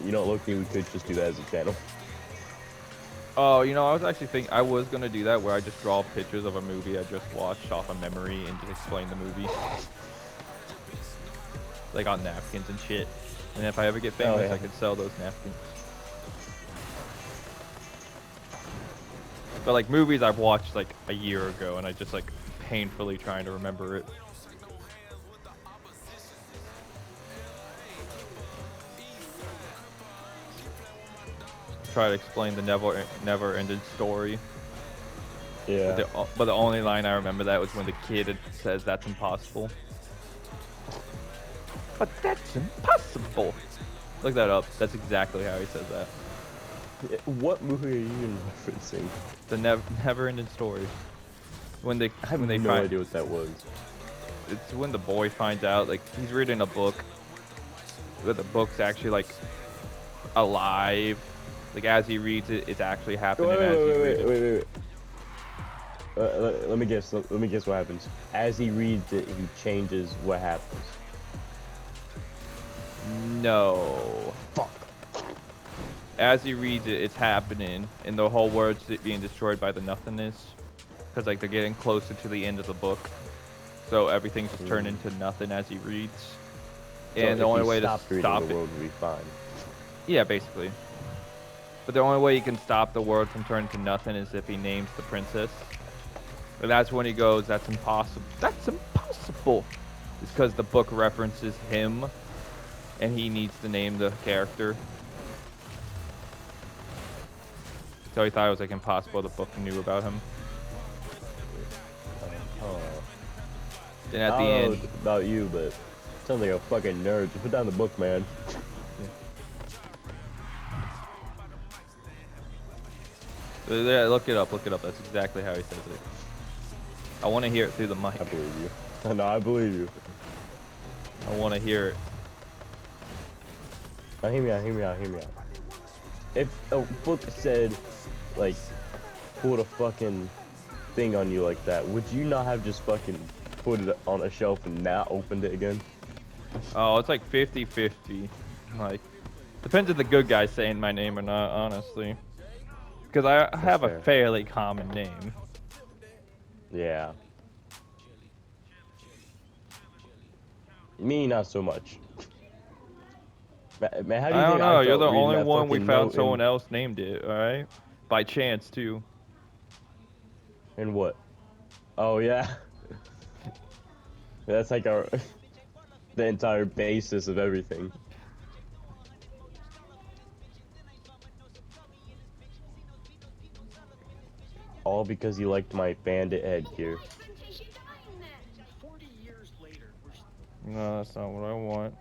You know, low-key, we could just do that as a channel. Oh, you know, I was actually thinking I was gonna do that where I just draw pictures of a movie I just watched off of memory and just explain the movie, like on napkins and shit. And if I ever get Oh, famous, yeah. I could sell those napkins. But like movies I've watched like a year ago, and I just like painfully trying to remember it. Try to explain the never-ending story. Yeah. But the only line I remember that was when the kid says that's impossible. But that's impossible. Look that up. That's exactly how he says that. What movie are you even referencing? The never-ending story. When they I have when they no find idea what that was. it's when the boy finds out like he's reading a book, but the book's actually like alive. Like as he reads it, it's actually happening as he's reading. Wait. Let me guess. Let me guess what happens. As he reads it, he changes what happens. No. Fuck. As he reads it, it's happening, and the whole world's being destroyed by the nothingness. Because like they're getting closer to the end of the book, so everything's just turned into nothing as he reads. So And the only way to stop reading, stop the it, world would be fine. yeah, basically. But the only way you can stop the world from turning to nothing is if he names the princess. And that's when he goes, "That's impossible. That's impossible." It's because the book references him, and he needs to name the character. So he thought it was like impossible the book knew about him. Then at the I don't end, know about you, but sounds like a fucking nerd. Just put down the book, man. yeah, look it up. Look it up. That's exactly how he says it. I want to hear it through the mic. I believe you. No, I believe you. I want to hear it. Now, hear me out. If a book said, like, put a fucking thing on you like that, would you not have just fucking put it on a shelf and not opened it again? Oh, it's like 50-50. Like, depends if the good guy's saying my name or not, honestly. Because I have a fair. fairly common name. Yeah. Me, not so much. Man, how do you I think don't I know. You're felt the reading only that one we fucking found note someone else named it, alright? By chance, too. in what? Oh, yeah. That's like our the entire basis of everything. All because you liked my bandit headgear. No, that's not what I want.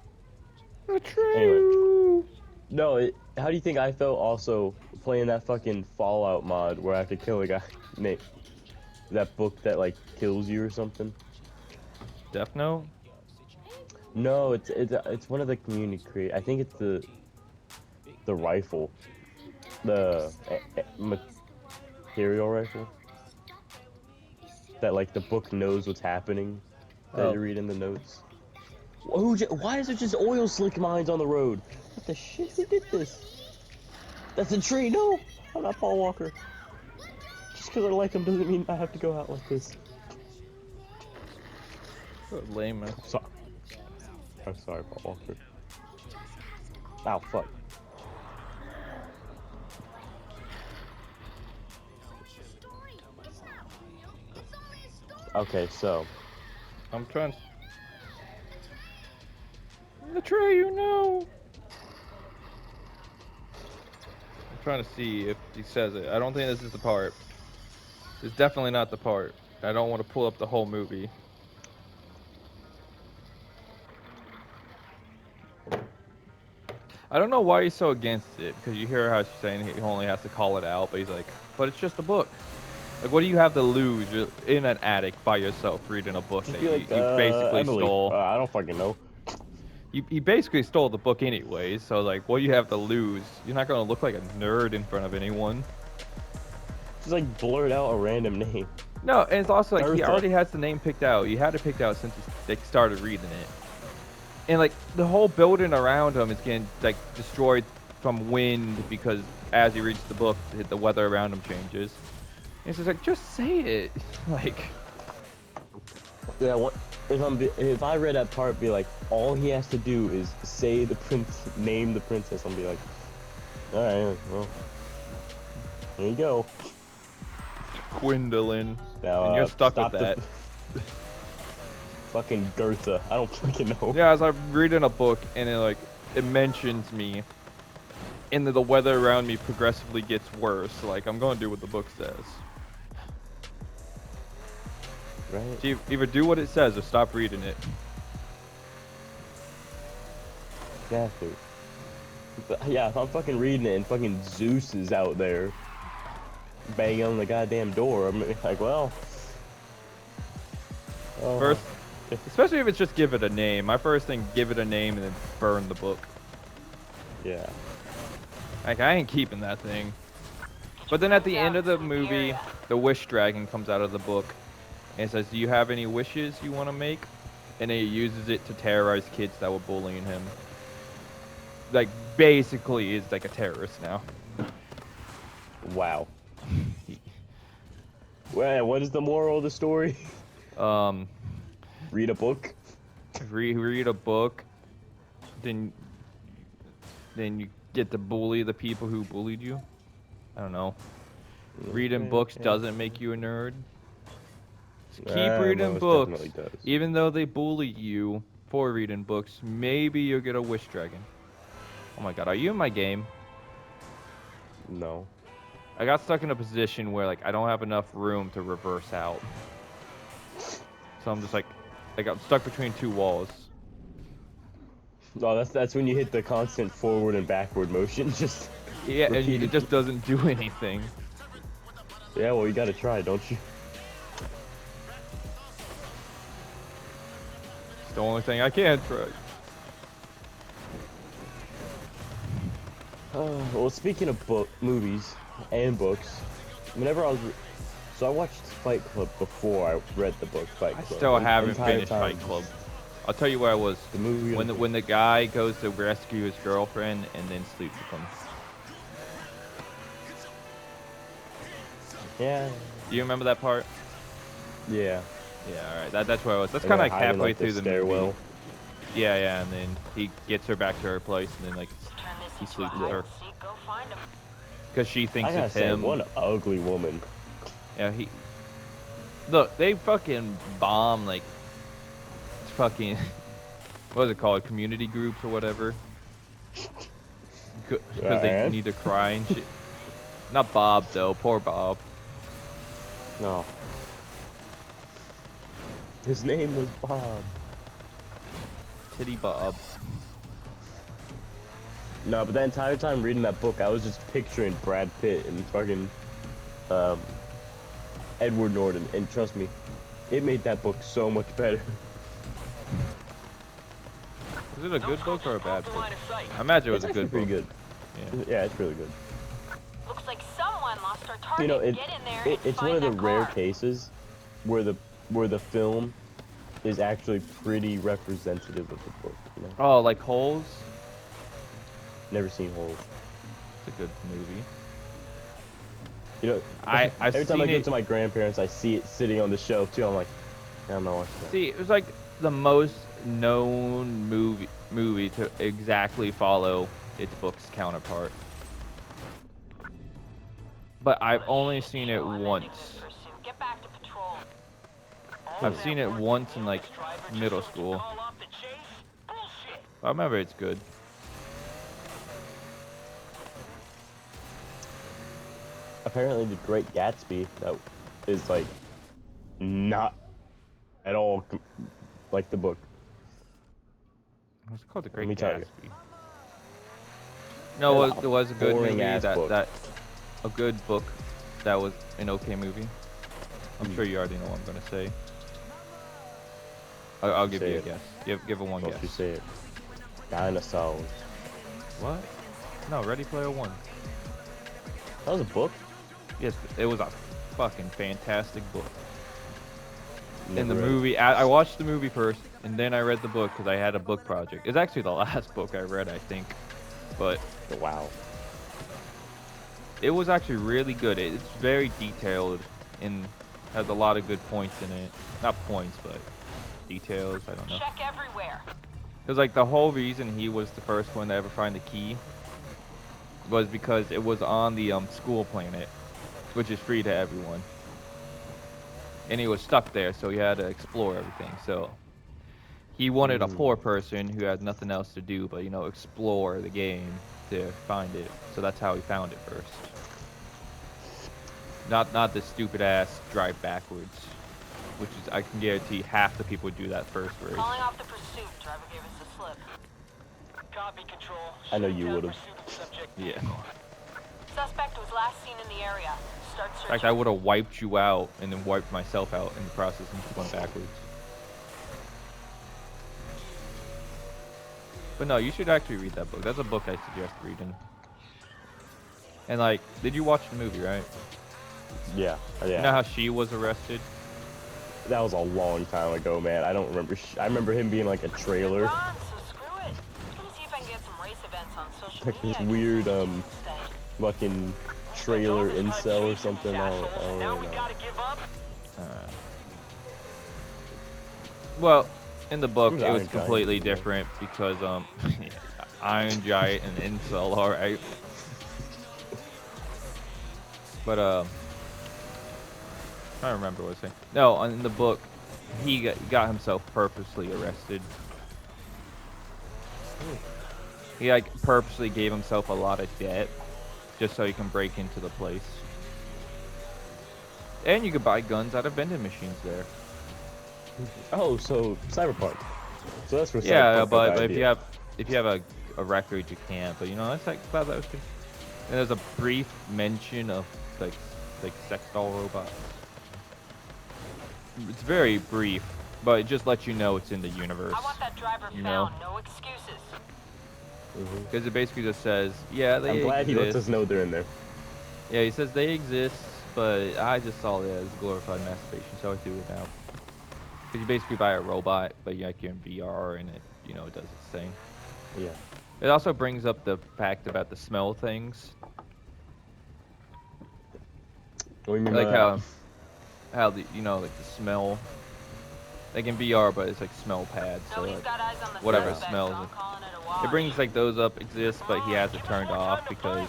Anyway. Atreyu! No, how do you think I felt also playing that fucking Fallout mod where I have to kill a guy? Nate, that book that like kills you or something? Death Note? No, it's one of the community create. I think it's the rifle, the material rifle. That like the book knows what's happening. That you read in the notes. Why is there just oil slick mines on the road? What the shit? Who did this? That's a tree. No, I'm not Paul Walker. Just because I like him doesn't mean I have to go out like this. Lame. I'm sorry, Paul Walker. Ow, fuck. Okay, so. I'm trying. Atreyu, no! I'm trying to see if he says it. I don't think this is the part. It's definitely not the part. I don't want to pull up the whole movie. I don't know why he's so against it, because you hear how she's saying he only has to call it out, but he's like, but it's just a book. Like, what do you have to lose? You're in an attic by yourself reading a book that Just be you like, basically Emily. stole. I don't fucking know. You basically stole the book anyways, so like, what do you have to lose? You're not going to look like a nerd in front of anyone. Just like blurt out a random name. No, and it's also like he Bertha. already has the name picked out. You had it picked out since they started reading it. And like the whole building around him is getting like destroyed from wind because as he reads the book, the weather around him changes. And it's just like, just say it. Like, Yeah, what if I read that part, be like, all he has to do is say the name the princess, and be like, all right, well, here you go. Gwendolyn. Now, And you're stuck stop with that. Fucking Goethe. I don't fucking know. Yeah, as I'm reading a book and it mentions me, and the weather around me progressively gets worse. Like, I'm gonna do what the book says. Right? So you either do what it says or stop reading it. Exactly. But, yeah, if I'm fucking reading it and fucking Zeus is out there banging on the goddamn door, I'm like, well. First, especially if it's just give it a name. My first thing, give it a name and then burn the book. Yeah. Like, I ain't keeping that thing. But then at the end of the movie, the wish dragon comes out of the book and says, do you have any wishes you want to make? And then he uses it to terrorize kids that were bullying him. Like, basically is like a terrorist now. Wow. Well, what is the moral of the story? Read a book. Read a book, then you get to bully the people who bullied you. I don't know. Reading books doesn't make you a nerd. Just keep reading books, even though they bully you for reading books. Maybe you'll get a wish dragon. Oh my god, are you in my game? No. I got stuck in a position where like I don't have enough room to reverse out. So I'm just like I'm stuck between two walls. No, that's when you hit the constant forward and backward motion. Just yeah, and it just doesn't do anything. Yeah, well, you gotta try, don't you? It's the only thing I can try. Well, speaking of movies and books, whenever I was, so I watched Fight Club before I read the book Fight Club. I still haven't finished Fight Club. I'll tell you where I was. The movie when the guy goes to rescue his girlfriend and then sleeps with him. Yeah. Do you remember that part? Yeah. Yeah, all right. That's where I was. That's kind of like halfway through the stairwell. movie. Yeah, and then he gets her back to her place, and then like he sleeps with her because she thinks it's him. What an ugly woman. Yeah, look, they fucking bomb like fucking what is it called? Community groups or whatever. Because they need to cry and shit. Not Bob though. Poor Bob. No. His name was Bob. Titty Bob. No, but that entire time reading that book, I was just picturing Brad Pitt and fucking Edward Norton, and trust me, it made that book so much better. Is it a good book or a bad book? I imagine it was a good book. Pretty good. Yeah, it's really good. Looks like someone lost our target. You know, Get in there it's one of the rare cases where the film is actually pretty representative of the book. You know? Oh, like Holes? Never seen Holes. It's a good movie. You know, every time I go to my grandparents, I see it sitting on the shelf too. I'm like, yeah, I'm not watching that. See, it was like the most known movie to exactly follow its book's counterpart. But I've only seen it once. Get back to patrol. I've seen it once in like middle school. I remember it's good. Apparently, The Great Gatsby, that is like not at all like the book. What's it called? The Great Let me tell Gatsby. you. No, it was a good movie. Book. A good book. That was an okay movie. I'm sure you already know what I'm gonna say. I'll give you a guess. Give it one guess. You say it. Dinosaurs. What? No, Ready Player One. That was a book? Yes, it was a fucking fantastic book. In the Never read movie, I watched the movie first, and then I read the book because I had a book project. It's actually the last book I read, I think. but Wow. it was actually really good. It's very detailed and has a lot of good points in it. Not points, but details. I don't know. Check everywhere. Because like the whole reason he was the first one to ever find the key was because it was on the school planet, which is free to everyone. And he was stuck there, so he had to explore everything. So he wanted a poor person who had nothing else to do but, you know, explore the game to find it. So that's how he found it first. Not this stupid ass drive backwards, which is, I can guarantee half the people do that first race. Calling off the pursuit. Driver gave us the slip. Copy, control. I know you Shutting down would've. pursuit of subject Yeah. vehicle. Suspect was last seen in the area. Start In searching. fact, I would have wiped you out and then wiped myself out in the process and went backwards. But no, you should actually read that book. That's a book I suggest reading. And like, did you watch the movie, right? Yeah. Yeah. You know how she was arrested? That was a long time ago, man. I don't remember. I remember him being like a trailer. Gone, so screw it. I'm gonna see if I can get some race events on social Like media. this weird, Stay. fucking trailer incel or something. I Assholes, don't now really we know. gotta give up. Well, in the book, Who's it was Iron Giant? completely different because Iron Giant and incel, all right. But I don't remember what I was saying. No, in the book, he got himself purposely arrested. He like purposely gave himself a lot of debt just so he can break into the place. And you could buy guns out of vending machines there. Oh, so Cyberpunk. So that's where Yeah, Cyberpunk got but the if idea. you have a record, you can't. But you know, that's like glad that was good. And there's a brief mention of like sex doll robots. It's very brief, but it just lets you know it's in the universe. I want that driver You found. know? No excuses. Because it basically just says, yeah, they I'm glad exist. he lets us know they're in there. Yeah, he says they exist, but I just saw it as glorified masturbation, so I do it now. Because you basically buy a robot, but you're in VR, and it, you know, it does its thing. Yeah. It also brings up the fact about the smell things. What do you mean Like by how the, you know, like the smell, like in VR, but it's like smell pads, so Nobody's like, got eyes on the whatever suspect, smells. so I'm calling it a wash. It brings like those up exist, but he has it turned off because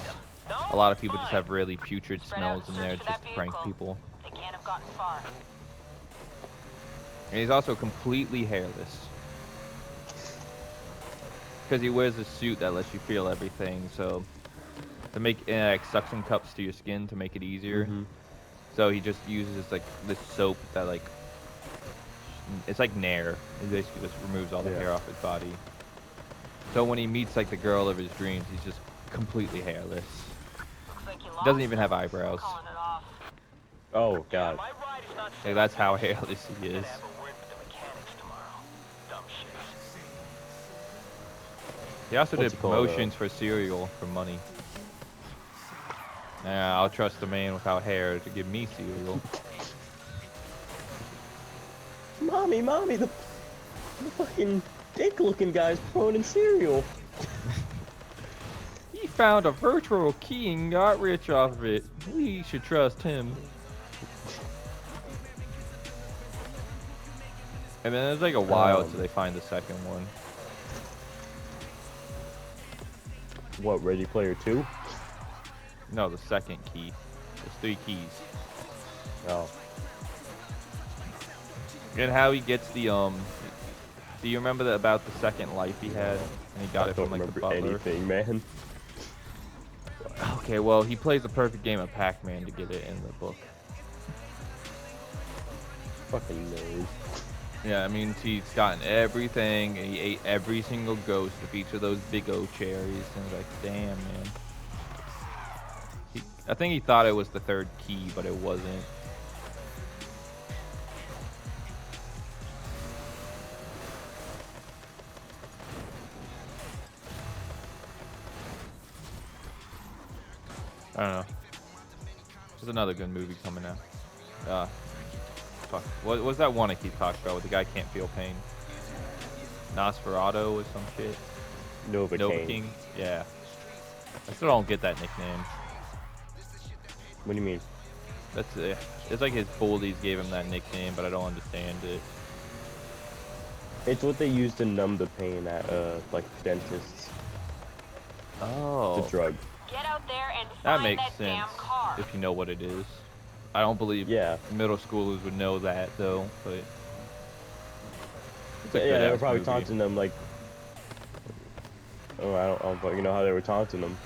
a lot of people just have really putrid Spread out smells and in there search for just that to prank vehicle. people. They can't have gotten far. And he's also completely hairless. Because he wears a suit that lets you feel everything, so to make like suction cups to your skin to make it easier. Mhm. So he just uses like this soap that like, it's like Nair. It basically just removes all the Yeah. hair off his body. So when he meets like the girl of his dreams, he's just completely hairless. Looks like you Doesn't lost even it. have eyebrows. Calling it off. Oh god. My ride is not Like, that's how hairless he is. Gonna have a word with the mechanics tomorrow. Dumb shit. He also What's did it called, promotions for cereal for money. Yeah, I'll trust a man without hair to give me cereal. Mommy, the fucking dick-looking guy's promoting cereal. He found a virtual key and got rich off of it. We should trust him. And then it's like a while till they find the second one. What, Ready Player 2? No, the second key. There's 3 keys. Oh. And how he gets the do you remember about the second life he had? And he got I it don't from like the remember butler. anything, man. Okay, well he plays the perfect game of Pac-Man to get it in the book. Fucking nerd. Yeah, I mean he's gotten everything, and he ate every single ghost of each of those big O cherries, and I was like, damn man. I think he thought it was the third key, but it wasn't. I don't know. There's another good movie coming out. Fuck. What was that one I keep talking about where the guy can't feel pain? Nosferatu or some shit? Novocaine. Novocaine? Yeah. I still don't get that nickname. What do you mean? That's it's like his bullies gave him that nickname, but I don't understand it. It's what they use to numb the pain at like dentists. Oh, It's a drug. Get out there and that find makes that sense damn car. if you know what it is. I don't believe Yeah. middle schoolers would know that though, but it's a Yeah, they were good-ass probably movie. taunting them like. Oh, I don't fucking know how they were taunting them.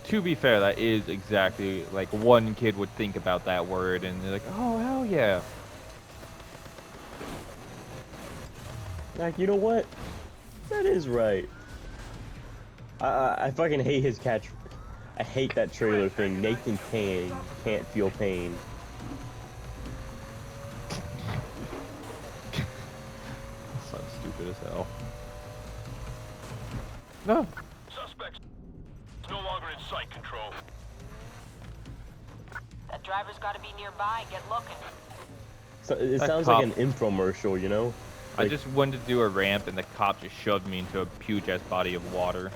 To be fair, that is exactly like one kid would think about that word, and they're like, "Oh hell yeah!" Like, you know what? That is right. I fucking hate his catch. I hate that trailer thing. Nathan Kane can't feel pain. So stupid as hell. No. Suspects no longer in sight control. That driver's got to be nearby. Get looking. So it That sounds like an infomercial, you know? I Like- just wanted to do a ramp, and the cop just shoved me into a huge ass body of water.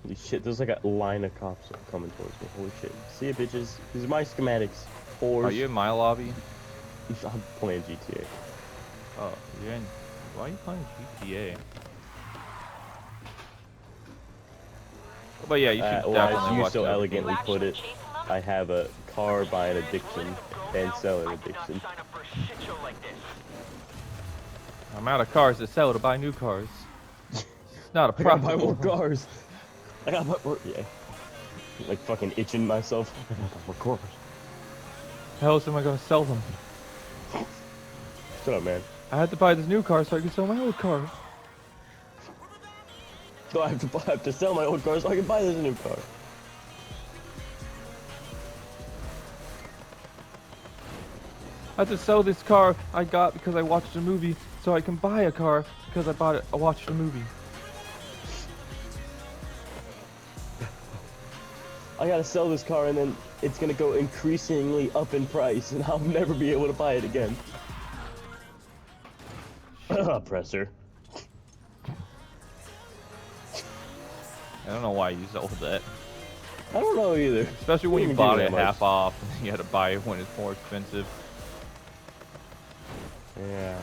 Holy shit, there's like a line of cops coming towards me. Holy shit. See ya, bitches. These are my schematics. Fours. Are you in my lobby? I'm playing GTA. Oh, you're in. Why are you playing GTA? But yeah, you should Well, as definitely you watch so everything. elegantly You put actually it, chasing them? I have a car buying addiction and selling I did not addiction. sign up for a shit show like this. I'm out of cars to sell to buy new cars. It's not a I gotta buy profitable. more cars. I gotta buy more. Yeah. Like fucking itching myself. I gotta buy more cars. How else am I gonna sell them? Shut up, man. I had to buy this new car so I could sell my old car. So I have to sell my old car so I can buy this new car. I had to sell this car I got because I watched a movie so I can buy a car because I watched a movie. I gotta sell this car and then it's gonna go increasingly up in price and I'll never be able to buy it again. Presser. I don't know why you sold that. I don't know either. Especially when you Didn't bought give me it that much. half off. You had to buy it when it's more expensive. Yeah.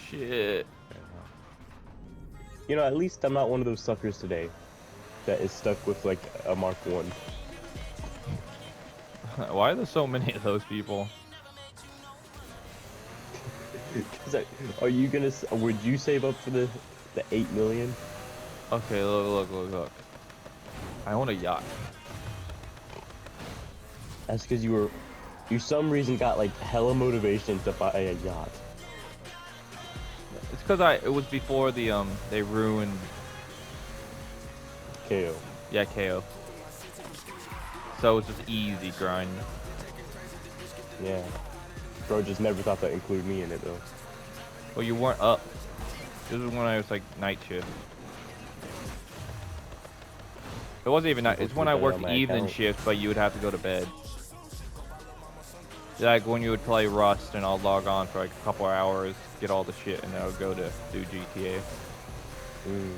Shit. You know, at least I'm not one of those suckers today that is stuck with like a Mark 1. Why are there so many of those people? Are you gonna? Would you save up for the 8 million? Okay, look. I own a yacht. That's because you some reason got like hella motivation to buy a yacht. It's because it was before the they ruined. KO. Yeah, KO. So it was just easy grind. Yeah. Bro just never thought that included me in it though. Well, you weren't up. This is when I was like night shift. It wasn't even night. It's when I Put that worked on my evening account. shift, but you would have to go to bed. Like when you would play Rust, and I'll log on for like a couple hours, get all the shit, and then I would go to do GTA. Mm.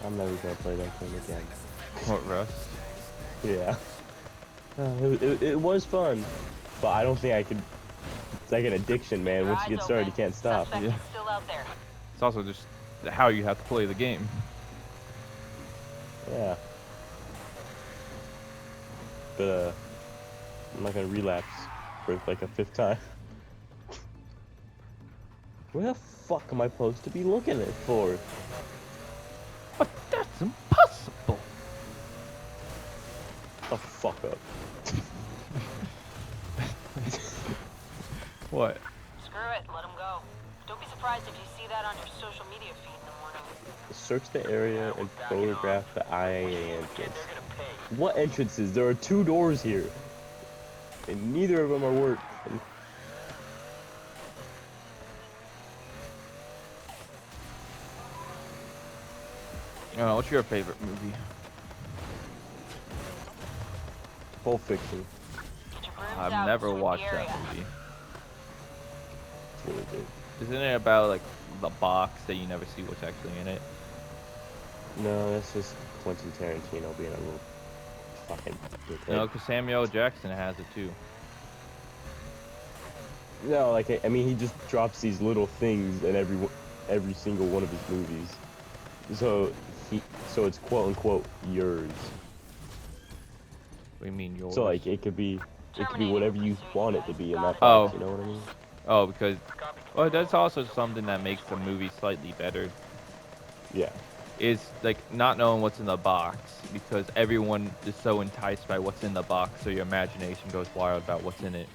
I'm never gonna play that game again. What, Rust? Yeah. It was fun, but I don't think I could. It's like an addiction, man. Your Once you eyes get started, you open. can't stop. Suspect Yeah. is still out there. It's also just how you have to play the game. Yeah. But I'm not gonna relapse for like a 5th time. Where the fuck am I supposed to be looking at for? But that's impossible. The fuck up. What? Screw it. Let him go. Don't be surprised if you see that on your social media feed in the morning. Search the area and photograph the IAA entrance. They're gonna pay. What entrances? There are 2 doors here. And neither of them are working. What's your favorite movie? Pulp Fiction. Did you I've out never toward the watched that area. movie. It's really good. Isn't it about like the box that you never see what's actually in it? No, that's just Quentin Tarantino being a little fucking dickhead. No, because Samuel L. Jackson has it too. No, like I mean, he just drops these little things in every single one of his movies. So it's quote unquote yours. What do you mean yours? So like it could be whatever you want it to be in that Oh. box. You know what I mean? Oh, because well, that's also something that makes the movie slightly better. Yeah. Is like not knowing what's in the box, because everyone is so enticed by what's in the box, so your imagination goes wild about what's in it.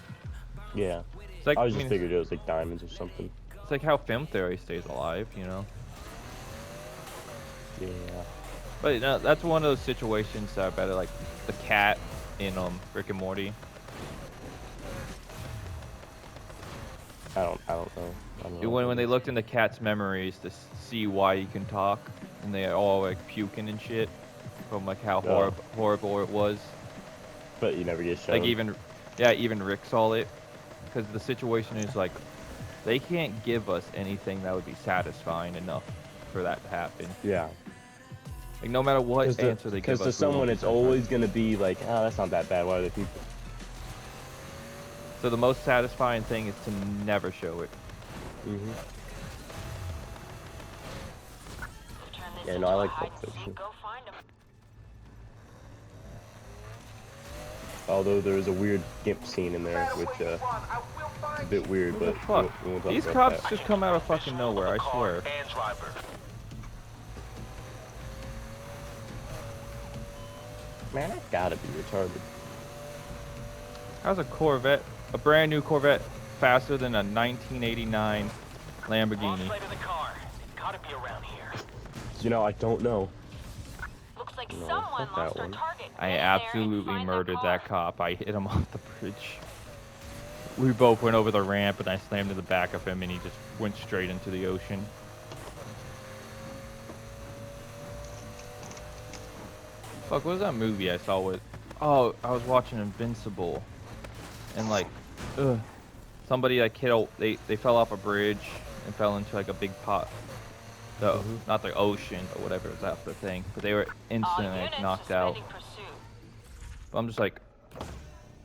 Yeah. It's like I was I just mean, figured it was like diamonds or something. it's like how film theory stays alive, you know. Yeah. But no, that's one of those situations that are better, like the cat in Rick and Morty. I don't know. I don't know what When it they is. looked in the cat's memories to see why he can talk, and they are all like puking and shit from like how Oh. horrible it was. But you never get shown. Like even Rick saw it, because the situation is like they can't give us anything that would be satisfying enough for that to happen. Yeah. Like no matter what answer they give us, Because to we won't someone, be it's satisfied. always gonna be like, oh, that's not that bad. Why are they people? So the most satisfying thing is to never show it. Mm-hmm. Turn this Yeah, into no, I a like hide Pulp and seek, Fiction. Go find 'em. Although there is a weird gimp scene in there, which is a bit weird, What the but fuck? we won't talk These about cops that. just come out of fucking nowhere, I swear. And driver. Man, that gotta be retarded. How's a Corvette, a brand new Corvette, faster than a 1989 Wrong Lamborghini? side of the car. It's gotta be around here. You know, I don't know. Looks like No, someone fuck that lost our one. target. I Get in there and absolutely find murdered car. that cop. I hit him off the bridge. We both went over the ramp and I slammed in the back of him and he just went straight into the ocean. Fuck, what was that movie I saw with... Oh, I was watching Invincible. And like, somebody like they fell off a bridge and fell into like a big pot. So, not the ocean or whatever was that the thing. But they were All instantly like, units knocked out. suspending pursuit. But I'm just like,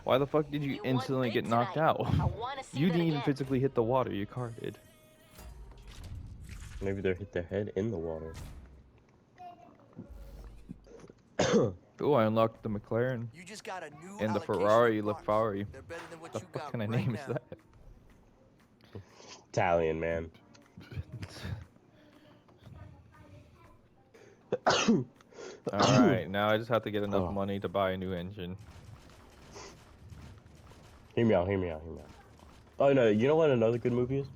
why the fuck did you You won instantly big get knocked tonight. out? I wanna see You that didn't even again. physically hit the water, your car did. Maybe they hit their head in the water. Oh, I unlocked the McLaren You just got a new and the allocation Ferrari of parts. LaFari. They're better than what The you fuck got kind of right name is now. that? Italian, man. Alright, now I just have to get enough Oh. money to buy a new engine. Hear me out, hear me out, hear me out. Oh no, you know what another good movie is?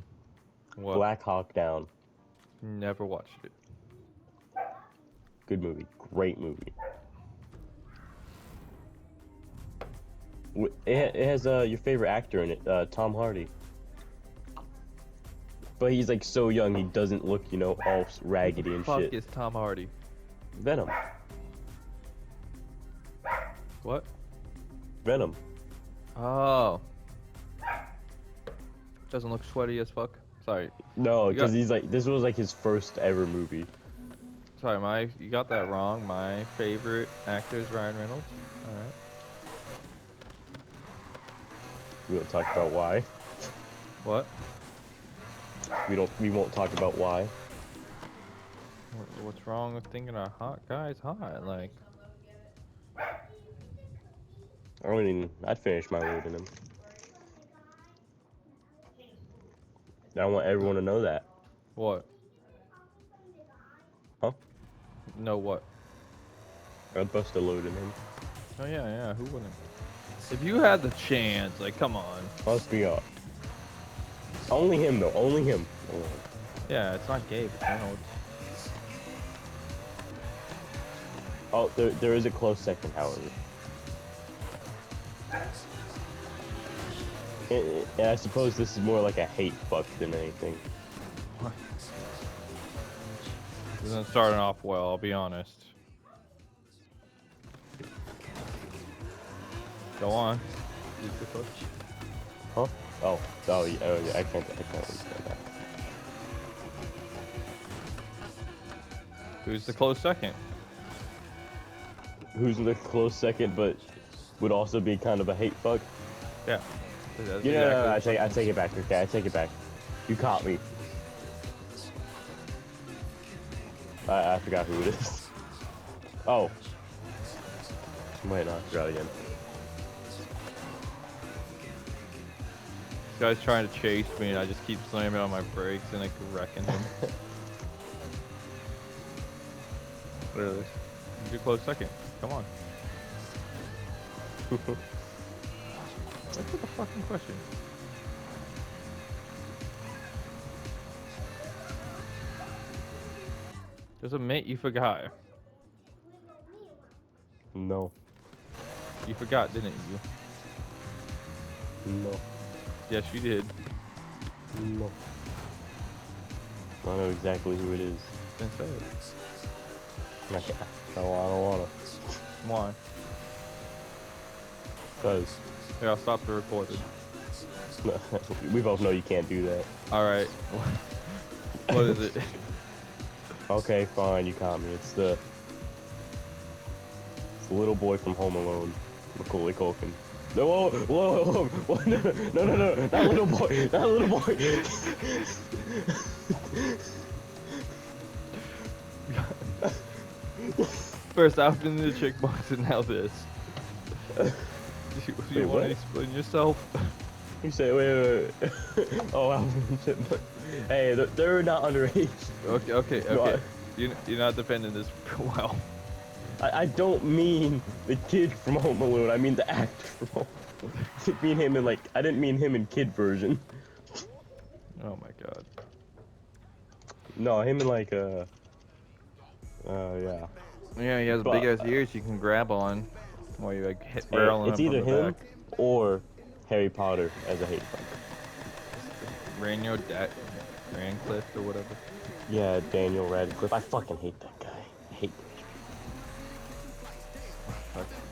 What? Black Hawk Down. Never watched it. Good movie. Great movie. It has your favorite actor in it, Tom Hardy. But he's like so young, he doesn't look, you know, all raggedy and Fuck shit. is Tom Hardy? Venom. What? Venom. Oh. Doesn't look sweaty as fuck. Sorry. No, You got- because he's like, this was like his first ever movie. Sorry, you got that wrong. My favorite actor is Ryan Reynolds. Alright. We won't talk about why. What? We won't talk about why. What's wrong with thinking a hot guy's hot? Like, I'd finish my load in him. I want everyone to know that. what? Huh? No, what? I'd bust a load in him. Oh, yeah, who wouldn't? If you had the chance, like, come on. Must be up. Only him though, only him. Only him. Yeah, it's not Gabe, it's Reynolds. Oh, there is a close second, however. And I suppose this is more like a hate fuck than anything. This isn't starting off well, I'll be honest. Go on. Use the clutch. Huh? Oh, yeah, I can't understand that. Who's the close second? Who's in the close second, but would also be kind of a hate fuck? Yeah. That's You know, no, exactly I take it back. Okay, I take it back. You caught me. I forgot who it is. Oh. Wait, no, I forgot again. This guy's trying to chase me, and I just keep slamming on my brakes and like wrecking him. Literally. You're close second. Come on. That's a fucking question. Just admit you forgot. No. You forgot, didn't you? No. Yes, you did. No. I know exactly who it is. Then say it. I don't wanna. Why? Cause Here, I'll stop the recording. we both know you can't do that. Alright. What is it? Okay, fine, you caught me. It's the little boy from Home Alone, Macaulay Culkin. No, whoa, no, that little boy, First Alvin in the chick box and now this. You Wait, want what? to explain yourself? You say, wait. Oh, Alvin Chipmunk. Hey, they're not underage. Okay. No, You're not defending this well. I don't mean the kid from Home Alone. I mean the actor from Home Alone. I mean him in I didn't mean him in kid version. Oh my god. No, him in yeah. Yeah, he has But- big ass ears you can grab on while you like hit Hey, barreling it's him either from the him back. or Harry Potter as a hate fuck. Radcliffe or whatever. Yeah, Daniel Radcliffe. I fucking hate that guy. I hate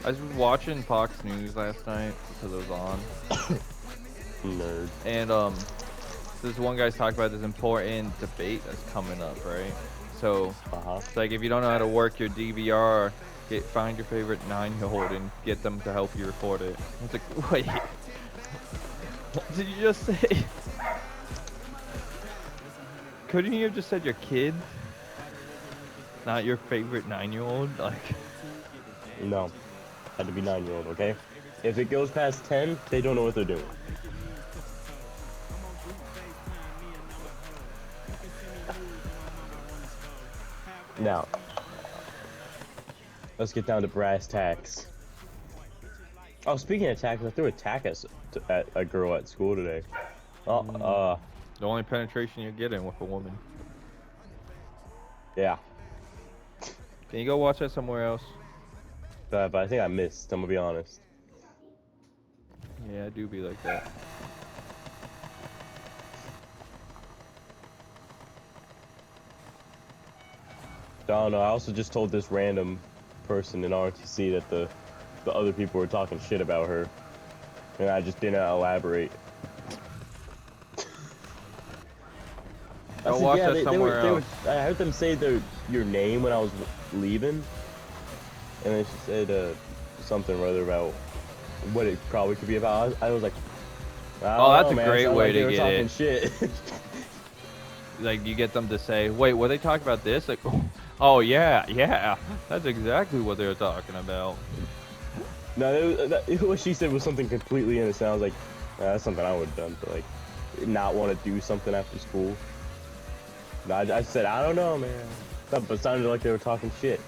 I was watching Fox News last night because it was on, nerd. and this one guy's talking about this important debate that's coming up, right? So it's like if you don't know how to work your DVR, find your favorite 9-year-old and get them to help you record it. I was like, wait, what did you just say? Couldn't you have just said your kid? Not your favorite 9-year-old? Like, No. Had to be 9-year-old, okay? If it goes past 10, they don't know what they're doing. Now, let's get down to brass tacks. Oh, speaking of tacks, I threw a tack at a girl at school today. the only penetration you're getting with a woman. Yeah. Can you go watch that somewhere else? But I think I missed, I'm gonna be honest. Yeah, I do be like that. I don't know, I also just told this random person in RTC that the other people were talking shit about her. And I just didn't elaborate. Go watch that they somewhere else. I heard them say your name when I was leaving. And then she said something rather about what it probably could be about. I was like, Oh, that's know, a man. great Sounded way like they to were get talking it. shit. Like, you get them to say, wait, were they talking about this? Like, oh, yeah, that's exactly what they were talking about. No, what she said was something completely innocent. I was like, that's something I would have done to, like, not want to do something after school. No, I said, I don't know, man. But it sounded like they were talking shit.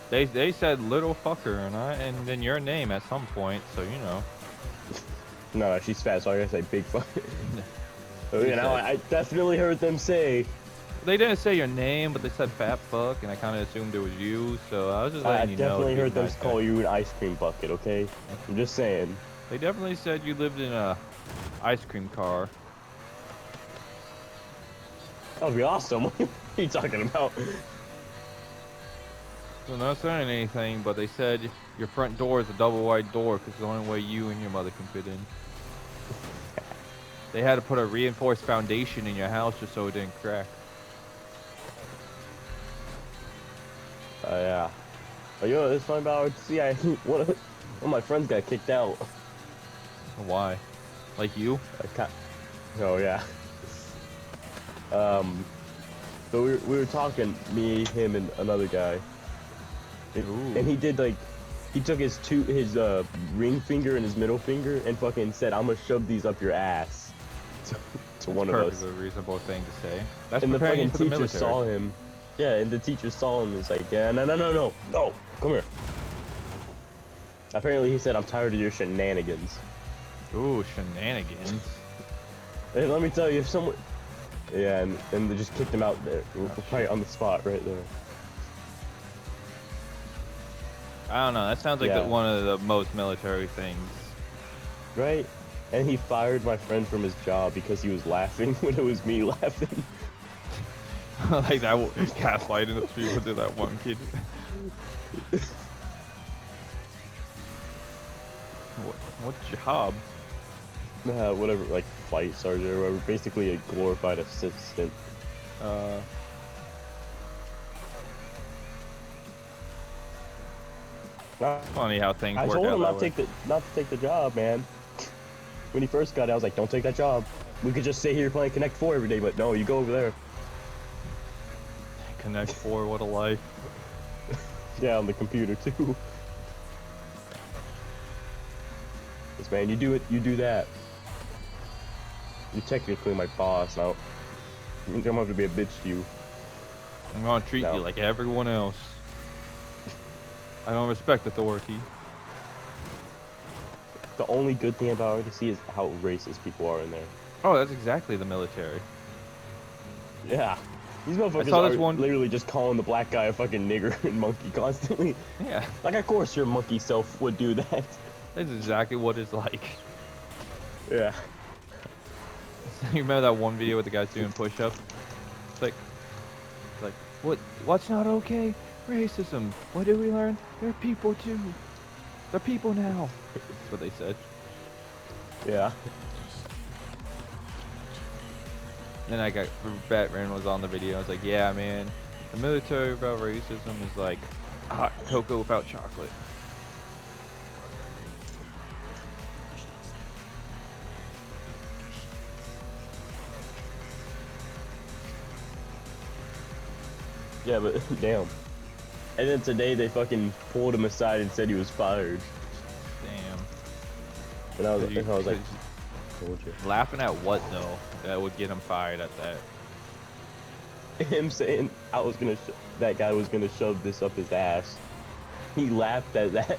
They said little fucker, and then your name at some point, so you know. No, she's fat, so I gotta say big fuck. So, She you know, said- I definitely heard them say, They didn't say your name, but they said fat fuck, and I kind of assumed it was you, so I was just I letting you know. definitely to be heard them nice call guy. you an ice cream bucket, okay? I'm just saying. They definitely said you lived in a ice cream car. That would be awesome. What are you talking about? They're not saying anything, but they said your front door is a double wide door because it's the only way you and your mother can fit in. They had to put a reinforced foundation in your house just so it didn't crack. Yeah. But you know, it's fun about see, one of my friends got kicked out. Why? Like you? Oh yeah. So we were talking, me, him, and another guy. And he did like, he took his ring finger and his middle finger and fucking said, "I'm gonna shove these up your ass." To one of us. Perfectly reasonable thing to say. That's And the preparing you fucking for the teacher military. saw him. Yeah, and the teacher saw him and was like, "Yeah, no, come here." Apparently he said, "I'm tired of your shenanigans." Ooh, shenanigans. And let me tell you, if someone... Yeah, and they just kicked him out there. Right on the spot, right there. I don't know. That sounds like Yeah. one of the most military things. Right? And he fired my friend from his job because he was laughing when it was me laughing. Like that gaslighting the people to that one kid. What job? Whatever, like flight sergeant or whatever. Basically a glorified assistant. Funny how things I work told out him that not way. to take the job, man. When he first got it, I was like, "Don't take that job. We could just stay here playing Connect 4 every day," but no, you go over there. Connect 4, what a life. Yeah, on the computer too. Yes, man, you do it. You do that. You're technically my boss now. I'm gonna have to be a bitch to you. I'm gonna treat No. you like everyone else. I don't respect authority. The only good thing about RDC is how racist people are in there. Oh, that's exactly the military. Yeah. These motherfuckers saw are this one- literally just calling the black guy a fucking nigger and monkey constantly. Yeah, Like, of course your monkey self would do that. that's exactly what it's like. Yeah. You remember that one video with the guys doing push-ups? It's like, what's not okay? Racism. What did we learn? They're people too. They're people now. That's what they said. Yeah. Then I got Batman was on the video. I was like, yeah, man, the military without racism is like hot cocoa without chocolate. Yeah, but damn. And then today they fucking pulled him aside and said he was fired. Damn. And I was like, Cause told you. laughing at what though? That would get him fired at that. Him saying that guy was gonna shove this up his ass. He laughed at that.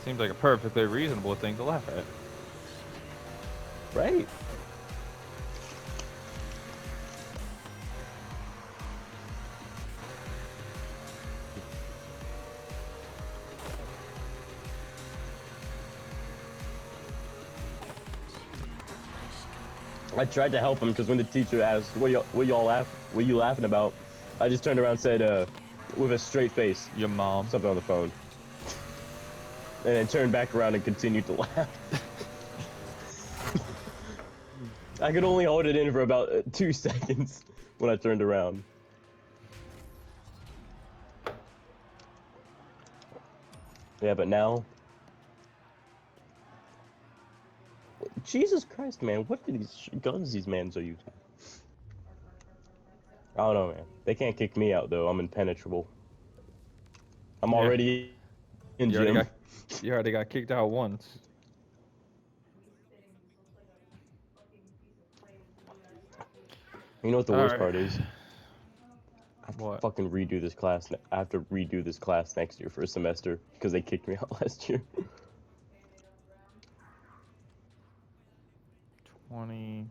Seems like a perfectly reasonable thing to laugh at. Right? I tried to help him because when the teacher asked, what you laughing about?" I just turned around and said, with a straight face, Your mom. something on the phone. And then turned back around and continued to laugh. I could only hold it in for about 2 seconds when I turned around. Yeah, but now... Jesus Christ, man, what are these guns these mans are using? I don't know, man. They can't kick me out, though. I'm impenetrable. I'm Yeah. already in You already gym. you already got kicked out once. You know what the worst Alright. part is? I have to What? fucking redo this class. I have to redo this class next year for a semester because they kicked me out last year. 20.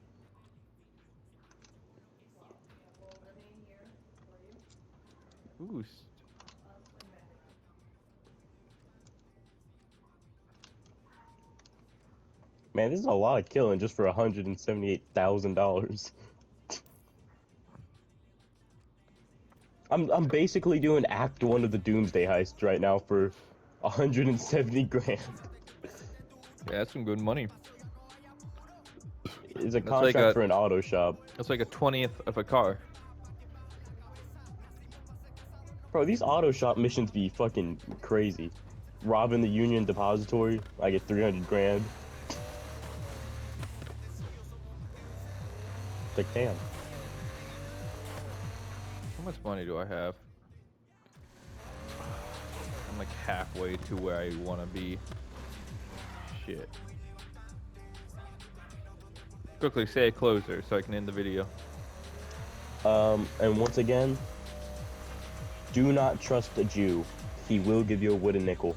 Ooh. Man, this is a lot of killing just for $178,000. I'm basically doing Act 1 of the Doomsday Heist right now for 170 grand. Yeah, that's some good money. It's a That's like contract a- for an auto shop. That's like a 20th of a car. Bro, these auto shop missions be fucking crazy. Robbing the Union Depository, I get 300 grand. It's like, damn. How much money do I have? I'm like halfway to where I want to be. Shit. Quickly say a closer so I can end the video. And once again, do not trust a Jew. He will give you a wooden nickel.